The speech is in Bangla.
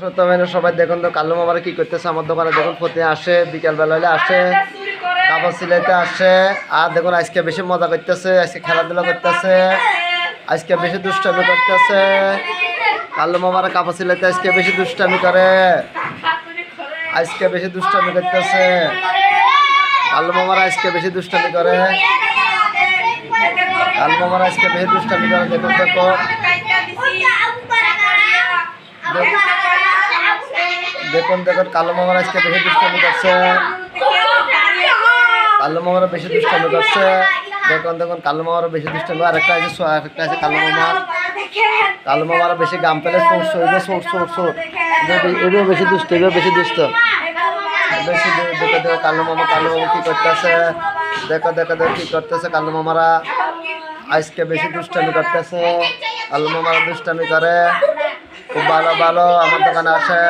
সত্যমেন সবাই দেখুন তো কাল্লু মামারা কি করতেছে আমার দোকানে। দেখুন প্রতি আসে, বিকালবেলা হলে আসে, কাপড় সিলাইতে আসে। আর দেখুন আজকে বেশি মজা করতেছে, আজকে খেলাধুলা করতেছে, আজকে বেশি দুষ্টামি করতেছে। কাল্লু মামারা কাপড় সিলাইতে আজকে বেশি দুষ্টামি করে, আজকে বেশি দুষ্টামি করতেছে। কাল্লু মামারা আজকে বেশি দুষ্টামি করে, কাল্লু মামারা আজকে বেশি দুষ্টামি করে। দেখুন দেখুন দেখুন কাল্লু মামারা আজকে বেশি দুষ্টামি করছে, কাল্লু মামারা বেশি দুষ্টামি করছে। দেখুন দেখুন কাল্লু মামারা বেশি দুষ্টামি। আরেকটা আছে কাল্লু মামা, কাল্লু মামারা বেশি গাম পেলে এগুলো বেশি দুষ্ট, এগুলো বেশি দুষ্ট, বেশি। দেখো দেখো কাল্লু মামা কি করতেছে, দেখো দেখো দেখো কি করতেছে কাল্লু মামারা। আজকে বেশি দুষ্টামি করতেছে, কাল্লু মামারা দুষ্টামি করে। খুব ভালো ভালো আমার দোকানে আসে।